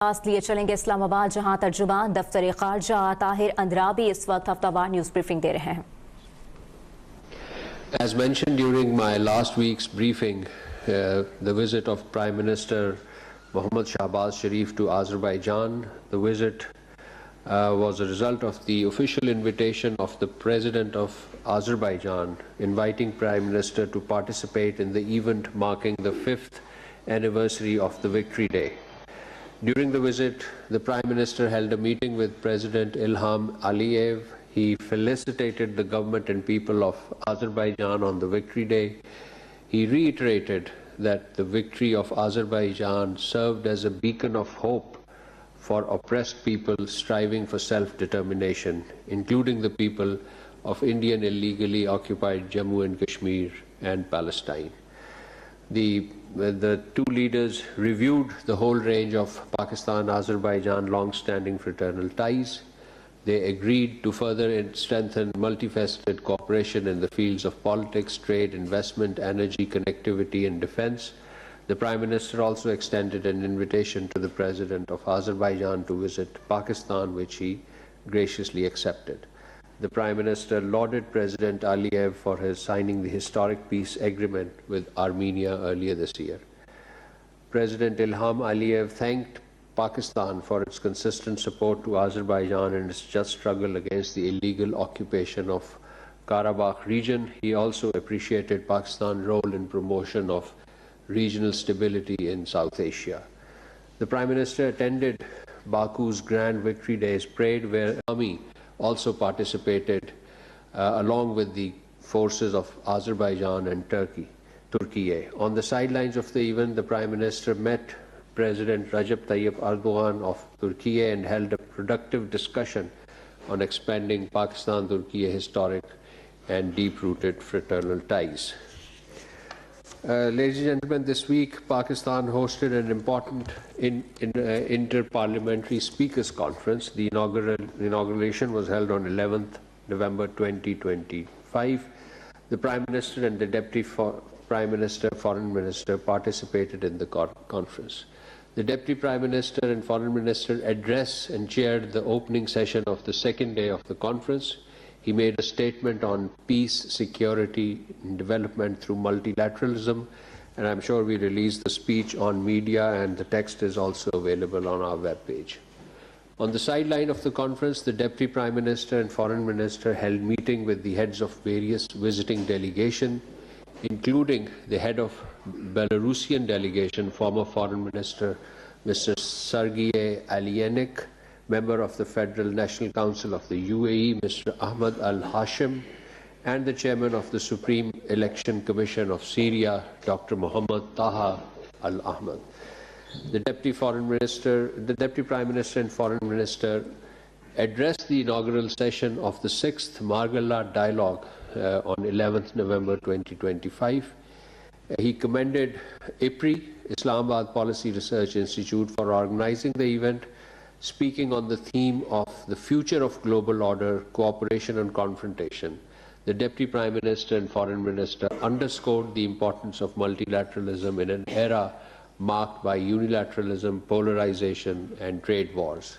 लिए चलेंगे इस्लामाबाद, जहां तर्जुमान दफ्तर खारजा ताहिर अंद्राबी इस वक्त हफ्तावार न्यूज ब्रीफिंग दे रहे हैं। As mentioned during my last week's briefing, the visit of Prime Minister Mohammad Shahbaz Sharif to Azerbaijan, the visit was a result of the official invitation of the President of Azerbaijan inviting Prime Minister to participate in the event marking the 5th anniversary of the Victory Day. During the visit, the Prime Minister held a meeting with President Ilham Aliyev. He felicitated the government and people of Azerbaijan on the Victory Day. He reiterated that the victory of Azerbaijan served as a beacon of hope for oppressed people striving for self-determination, including the people of Indian illegally occupied Jammu and Kashmir and Palestine. The two leaders reviewed the whole range of Pakistan-Azerbaijan long-standing fraternal ties. They agreed to further strengthen multifaceted cooperation in the fields of politics, trade, investment, energy, connectivity and defense. The Prime Minister also extended an invitation to the President of Azerbaijan to visit Pakistan, which he graciously accepted. The Prime Minister lauded President Aliyev for his signing the historic peace agreement with Armenia earlier this year. President Ilham Aliyev thanked Pakistan for its consistent support to Azerbaijan in its just struggle against the illegal occupation of Karabakh region. He also appreciated Pakistan's role in promotion of regional stability in South Asia. The Prime Minister attended Baku's Grand Victory Days parade, where the army also participated along with the forces of Azerbaijan and Turkey. On the sidelines of the event, the Prime Minister met President Recep Tayyip Erdogan of Turkey and held a productive discussion on expanding Pakistan-Turkey historic and deep-rooted fraternal ties. Ladies and gentlemen, this week Pakistan hosted an important inter-parliamentary speakers conference. The inauguration was held on 11th November 2025. The Prime Minister and the Deputy Prime Minister, Foreign Minister participated in the conference. The Deputy Prime Minister and Foreign Minister addressed and chaired the opening session of the second day of the conference. He made a statement on peace, security, and development through multilateralism, and I'm sure we released the speech on media, and the text is also available on our webpage. On the sideline of the conference, the Deputy Prime Minister and Foreign Minister held meeting with the heads of various visiting delegations, including the head of Belarusian delegation, former Foreign Minister Mr. Sergei Alienik, member of the Federal National Council of the UAE, Mr. Ahmad Al-Hashim, and the chairman of the Supreme Election Commission of Syria, Dr. Muhammad Taha Al-Ahmad. The Deputy Prime Minister and Foreign Minister addressed the inaugural session of the 6th Margalla Dialogue on 11th November 2025. He commended IPRI, Islamabad Policy Research Institute, for organizing the event. Speaking on the theme of the future of global order, cooperation and confrontation, the Deputy Prime Minister and Foreign Minister underscored the importance of multilateralism in an era marked by unilateralism, polarization and trade wars.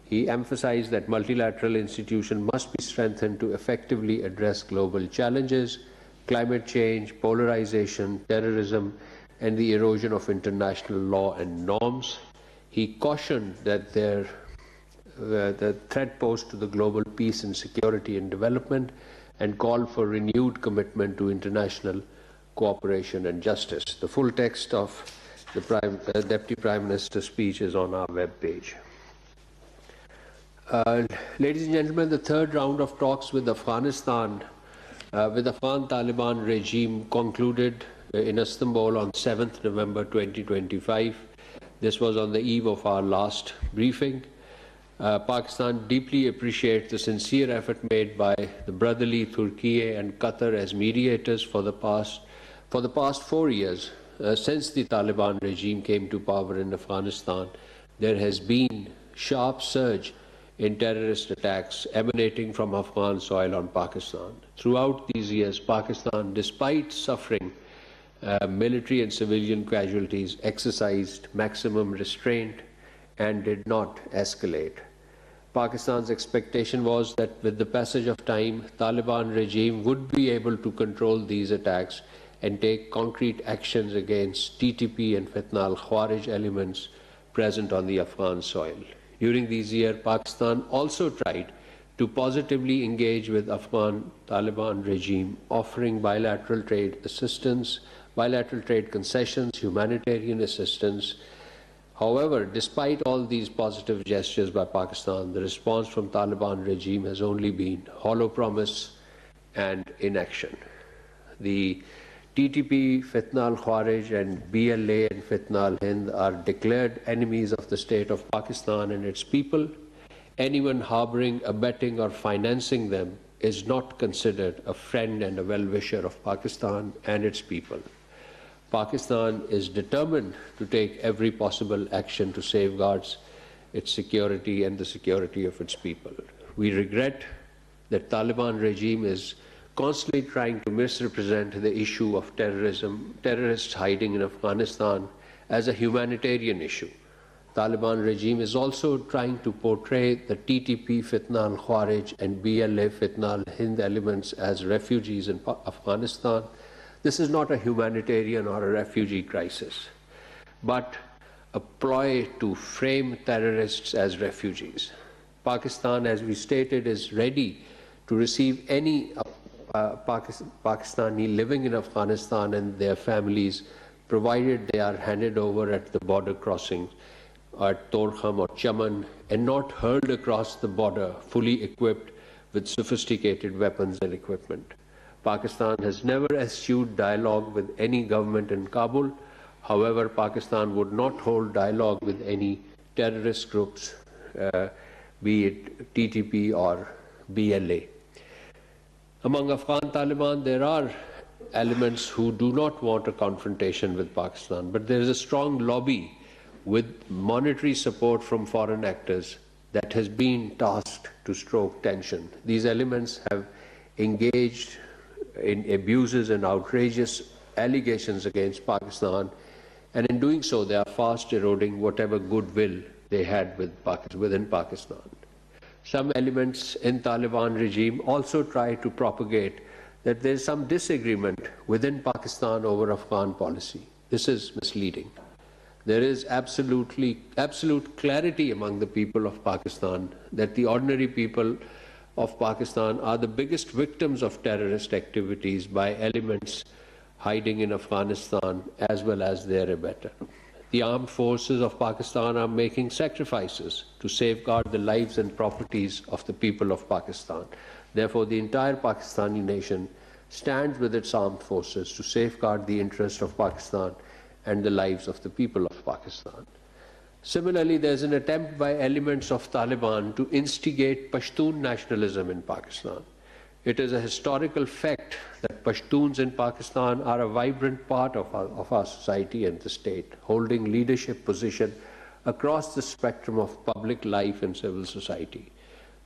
He emphasized that multilateral institutions must be strengthened to effectively address global challenges, climate change, polarization, terrorism, and the erosion of international law and norms. He cautioned that the threat posed to the global peace and security and development, and called for renewed commitment to international cooperation and justice. The full text of the Deputy Prime Minister's speech is on our webpage. Ladies and gentlemen, the third round of talks with Afghanistan, with the Afghan Taliban regime concluded in Istanbul on 7th November 2025. This was on the eve of our last briefing. Pakistan deeply appreciates the sincere effort made by the brotherly Turkey and Qatar as mediators for the past 4 years. Since the Taliban regime came to power in Afghanistan, there has been sharp surge in terrorist attacks emanating from Afghan soil on Pakistan. Throughout these years, Pakistan, despite suffering military and civilian casualties, exercised maximum restraint and did not escalate. Pakistan's expectation was that with the passage of time, Taliban regime would be able to control these attacks and take concrete actions against TTP and Fitna al-Khawarij elements present on the Afghan soil. During these years, Pakistan also tried to positively engage with Afghan Taliban regime, offering bilateral trade assistance, bilateral trade concessions, humanitarian assistance. However, despite all these positive gestures by Pakistan, the response from Taliban regime has only been hollow promise and inaction. The TTP, Fitna al-Khawarij and BLA and Fitna al-Hind are declared enemies of the state of Pakistan and its people. Anyone harboring, abetting or financing them is not considered a friend and a well-wisher of Pakistan and its people. Pakistan is determined to take every possible action to safeguard its security and the security of its people. We regret that Taliban regime is constantly trying to misrepresent the issue of terrorists hiding in Afghanistan as a humanitarian issue. Taliban regime is also trying to portray the TTP, Fitna al-Khawarij and BLA, Fitna al-Hind elements as refugees in Afghanistan. This is not a humanitarian or a refugee crisis, but a ploy to frame terrorists as refugees. Pakistan, as we stated, is ready to receive any Pakistani living in Afghanistan and their families, provided they are handed over at the border crossings at Torkham or Chaman and not hurled across the border fully equipped with sophisticated weapons and equipment. Pakistan has never eschewed dialogue with any government in Kabul. However, Pakistan would not hold dialogue with any terrorist groups, be it TTP or BLA. Among Afghan Taliban, there are elements who do not want a confrontation with Pakistan, but there is a strong lobby with monetary support from foreign actors that has been tasked to stoke tension. These elements have engaged in abuses and outrageous allegations against Pakistan, and in doing so they are fast eroding whatever goodwill they had within Pakistan. Some elements in Taliban regime also try to propagate that there is some disagreement within Pakistan over Afghan policy. This is misleading. There is absolute clarity among the people of Pakistan that the ordinary people of Pakistan are the biggest victims of terrorist activities by elements hiding in Afghanistan as well as their abetter. The armed forces of Pakistan are making sacrifices to safeguard the lives and properties of the people of Pakistan. Therefore, the entire Pakistani nation stands with its armed forces to safeguard the interests of Pakistan and the lives of the people of Pakistan. Similarly, there is an attempt by elements of Taliban to instigate Pashtun nationalism in Pakistan. It is a historical fact that Pashtuns in Pakistan are a vibrant part of our society and the state, holding leadership position across the spectrum of public life and civil society.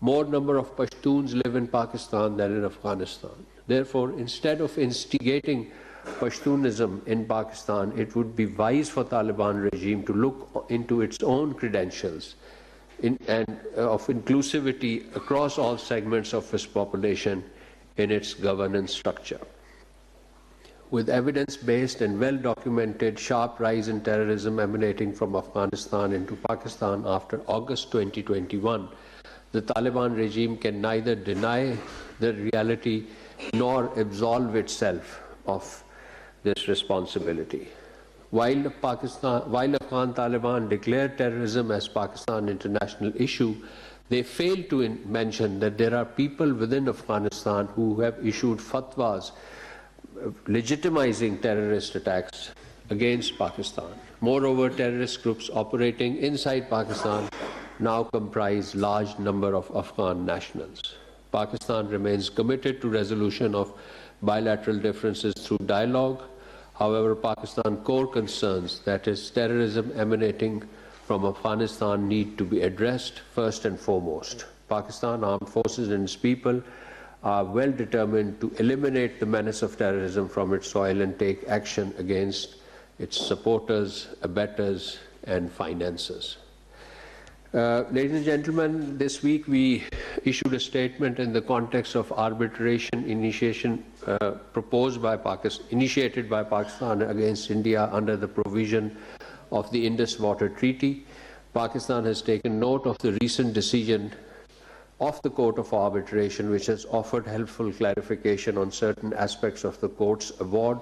More number of Pashtuns live in Pakistan than in Afghanistan. Therefore, instead of instigating Pashtunism in Pakistan, it would be wise for Taliban regime to look into its own credentials and of inclusivity across all segments of its population in its governance structure. With evidence-based and well-documented sharp rise in terrorism emanating from Afghanistan into Pakistan after August 2021, the Taliban regime can neither deny the reality nor absolve itself of this responsibility. While Afghan Taliban declared terrorism as Pakistan international issue, they failed to mention that there are people within Afghanistan who have issued fatwas legitimizing terrorist attacks against Pakistan. Moreover, terrorist groups operating inside Pakistan now comprise large number of Afghan nationals. Pakistan remains committed to resolution of bilateral differences through dialogue. However, Pakistan's core concerns, that is terrorism emanating from Afghanistan, need to be addressed first and foremost. Pakistan armed forces and its people are well determined to eliminate the menace of terrorism from its soil and take action against its supporters, abettors and financiers. Ladies and gentlemen, this week we issued a statement in the context of arbitration initiated by Pakistan against India under the provision of the Indus Water Treaty. Pakistan has taken note of the recent decision of the Court of Arbitration, which has offered helpful clarification on certain aspects of the Court's award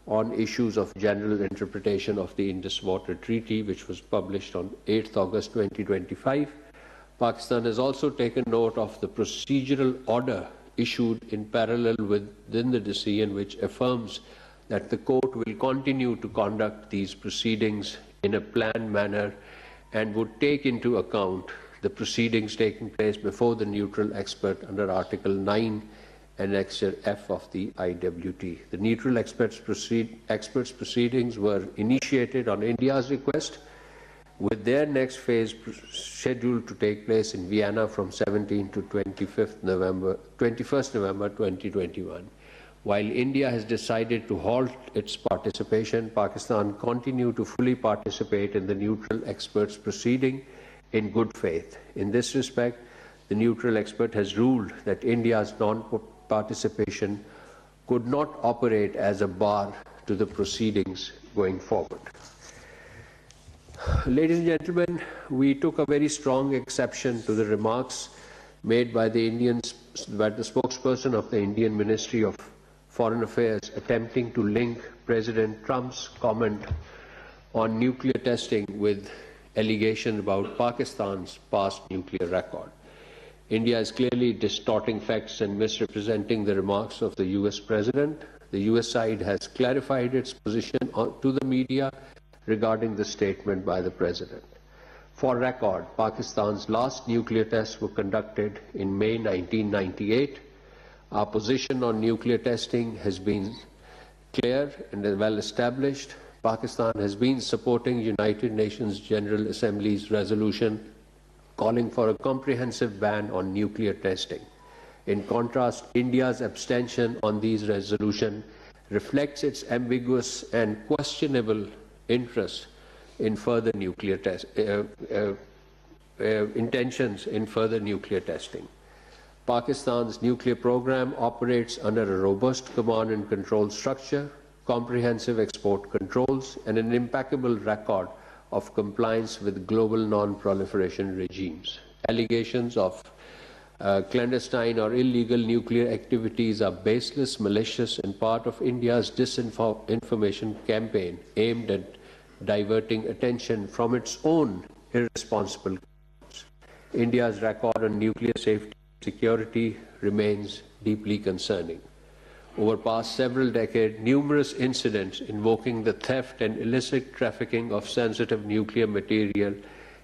on issues of general interpretation of the Indus Water Treaty, which was published on 8th August 2025. Pakistan has also taken note of the procedural order issued in parallel within the decision, which affirms that the Court will continue to conduct these proceedings in a planned manner and would take into account the proceedings taking place before the neutral expert under Article 9 Annexure F of the IWT. The neutral experts proceedings were initiated on India's request, with their next phase scheduled to take place in Vienna from 17 to 21st November 2021. While India has decided to halt its participation, Pakistan continued to fully participate in the neutral experts proceeding in good faith. In this respect, the neutral expert has ruled that India's non-participation could not operate as a bar to the proceedings going forward. Ladies and gentlemen, we took a very strong exception to the remarks made by the spokesperson of the Indian Ministry of Foreign Affairs attempting to link President Trump's comment on nuclear testing with allegations about Pakistan's past nuclear record. India is clearly distorting facts and misrepresenting the remarks of the US President. The US side has clarified its position to the media regarding the statement by the President. For record, Pakistan's last nuclear tests were conducted in May 1998. Our position on nuclear testing has been clear and well established. Pakistan has been supporting United Nations General Assembly's resolution calling for a comprehensive ban on nuclear testing. In contrast, India's abstention on these resolutions reflects its ambiguous and questionable interest in further nuclear intentions in further nuclear testing. Pakistan's nuclear program operates under a robust command and control structure, comprehensive export controls, and an impeccable record of compliance with global non-proliferation regimes. Allegations of clandestine or illegal nuclear activities are baseless, malicious, and part of India's disinformation campaign aimed at diverting attention from its own irresponsible actions. India's record on nuclear safety and security remains deeply concerning. Over past several decades, numerous incidents invoking the theft and illicit trafficking of sensitive nuclear material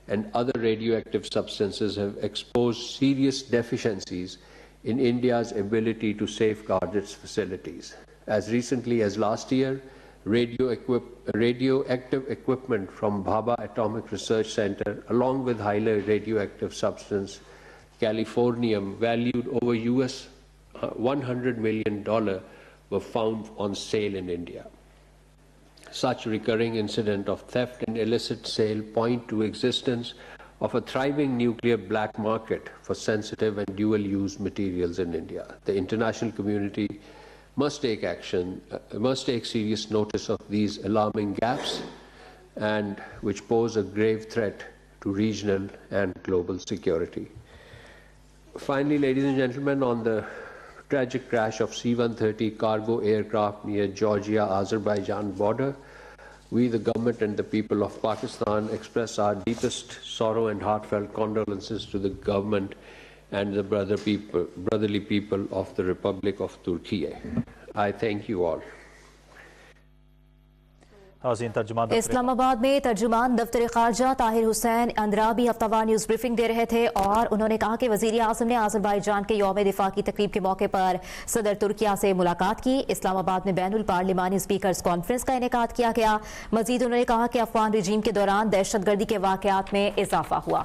and other radioactive substances have exposed serious deficiencies in India's ability to safeguard its facilities. As recently as last year, radioactive equipment from Bhabha Atomic Research Center, along with highly radioactive substance, californium, valued over US $100 million, were found on sale in India. Such recurring incident of theft and illicit sale point to existence of a thriving nuclear black market for sensitive and dual-use materials in India. The international community must take serious notice of these alarming gaps, and which pose a grave threat to regional and global security. Finally, ladies and gentlemen, on the tragic crash of C-130 cargo aircraft near Georgia-Azerbaijan border, we, the government and the people of Pakistan, express our deepest sorrow and heartfelt condolences to the government and the brotherly people of the Republic of Turkey. I thank you all. Islamabad में तर्जुमान दफ्तर खारजा Tahir Hussain Andrabi हफ्तावार news briefing दे रहे थे और उन्होंने कहा कि वज़ीर आज़म ने आज़रबाईजान के यौम दिफा की तकरीब के मौके पर सदर तुर्किया से मुलाकात की। इस्लामाबाद में बैनुल पार्लिमानी स्पीकर्स कॉन्फ्रेंस का इनेकाद किया गया। मजीद उन्होंने कहा कि अफगान रजीम के दौरान दहशतगर्दी के वाक़यात में इजाफा हुआ।